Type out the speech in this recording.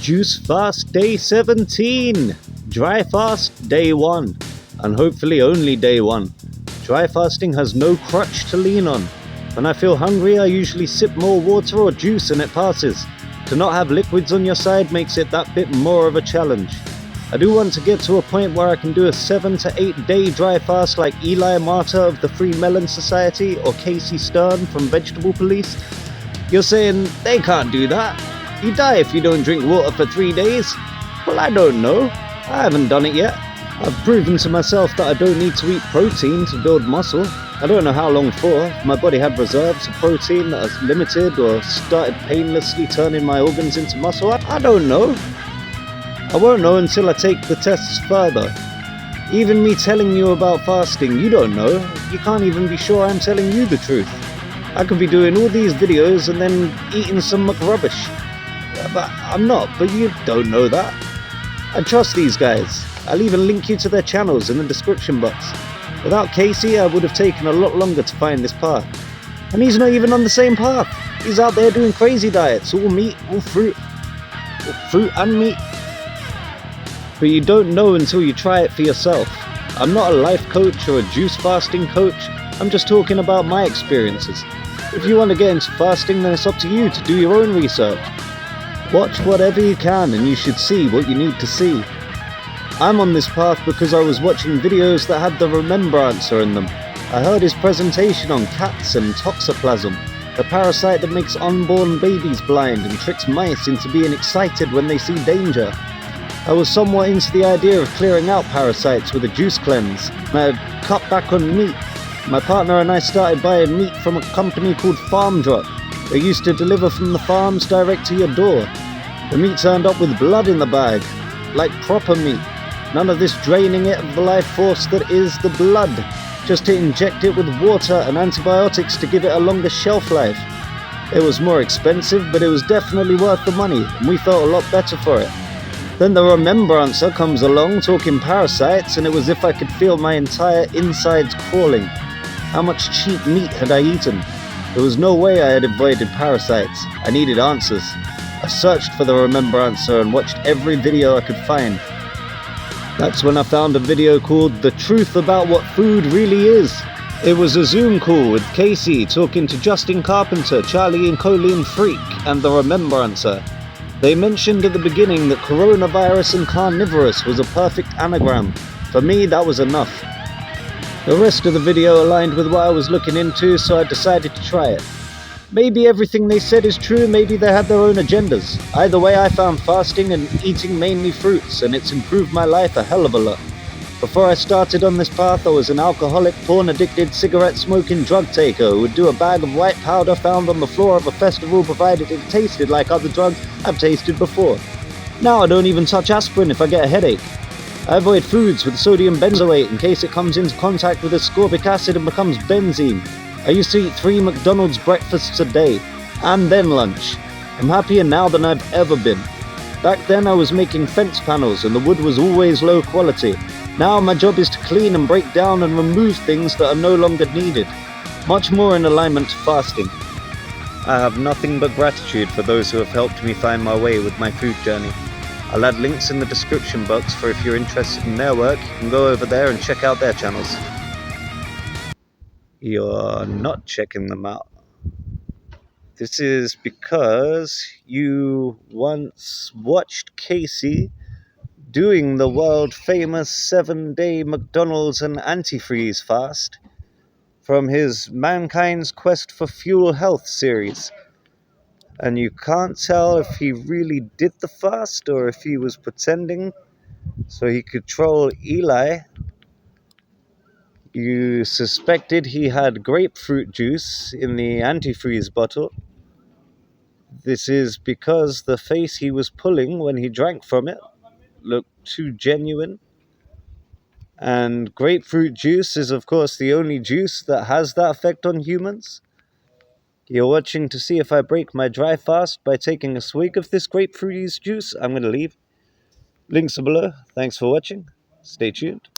Juice Fast Day 17, Dry Fast Day 1, and hopefully only Day 1. Dry fasting has no crutch to lean on. When I feel hungry, I usually sip more water or juice and it passes. To not have liquids on your side makes it that bit more of a challenge. I do want to get to a point where I can do a 7 to 8 day dry fast like Eli Martyr of the Freemelon Society or Casey Stern from Vegetable Police. You're saying they can't do that. You die if you don't drink water for 3 days. Well, I don't know. I haven't done it yet. I've proven to myself that I don't need to eat protein to build muscle. I don't know how long for. My body had reserves of protein that are limited or started painlessly turning my organs into muscle. I don't know. I won't know until I take the tests further. Even me telling you about fasting, you don't know. You can't even be sure I'm telling you the truth. I could be doing all these videos and then eating some rubbish. But I'm not, but you don't know that. I trust these guys. I'll even link you to their channels in the description box. Without Casey, I would have taken a lot longer to find this path. And he's not even on the same path. He's out there doing crazy diets, all meat, all fruit and meat. But you don't know until you try it for yourself. I'm not a life coach or a juice fasting coach. I'm just talking about my experiences. If you want to get into fasting, then it's up to you to do your own research. Watch whatever you can and you should see what you need to see. I'm on this path because I was watching videos that had the Remembrancer in them. I heard his presentation on cats and toxoplasm, a parasite that makes unborn babies blind and tricks mice into being excited when they see danger. I was somewhat into the idea of clearing out parasites with a juice cleanse, and I had cut back on meat. My partner and I started buying meat from a company called Farm Drop. They used to deliver from the farms direct to your door. The meat turned up with blood in the bag, like proper meat. None of this draining it of the life force that is the blood, just to inject it with water and antibiotics to give it a longer shelf life. It was more expensive, but it was definitely worth the money, and we felt a lot better for it. Then the Remembrancer comes along talking parasites, and it was as if I could feel my entire insides crawling. How much cheap meat had I eaten? There was no way I had avoided parasites. I needed answers. I searched for the Remembrancer and watched every video I could find. That's when I found a video called The Truth About What Food Really Is. It was a Zoom call with Casey talking to Justin Carpenter, Charlie and Colleen Freak, and the Remembrancer. They mentioned at the beginning that coronavirus and carnivorous was a perfect anagram. For me, that was enough. The rest of the video aligned with what I was looking into, so I decided to try it. Maybe everything they said is true, maybe they had their own agendas. Either way, I found fasting and eating mainly fruits, and it's improved my life a hell of a lot. Before I started on this path, I was an alcoholic, porn-addicted, cigarette-smoking drug taker who would do a bag of white powder found on the floor of a festival provided it tasted like other drugs I've tasted before. Now I don't even touch aspirin if I get a headache. I avoid foods with sodium benzoate in case it comes into contact with ascorbic acid and becomes benzene. I used to eat 3 McDonald's breakfasts a day, and then lunch. I'm happier now than I've ever been. Back then I was making fence panels and the wood was always low quality. Now my job is to clean and break down and remove things that are no longer needed. Much more in alignment to fasting. I have nothing but gratitude for those who have helped me find my way with my food journey. I'll add links in the description box for if you're interested in their work, you can go over there and check out their channels. You're not checking them out. This is because you once watched Casey doing the world famous 7-day McDonald's and antifreeze fast from his Mankind's Quest for Fuel Health series. And you can't tell if he really did the fast or if he was pretending so he could troll Eli. You suspected he had grapefruit juice in the antifreeze bottle. This is because the face he was pulling when he drank from it looked too genuine. And grapefruit juice is of course the only juice that has that effect on humans. You're watching to see if I break my dry fast by taking a swig of this grapefruit juice. I'm going to leave. Links are below. Thanks for watching. Stay tuned.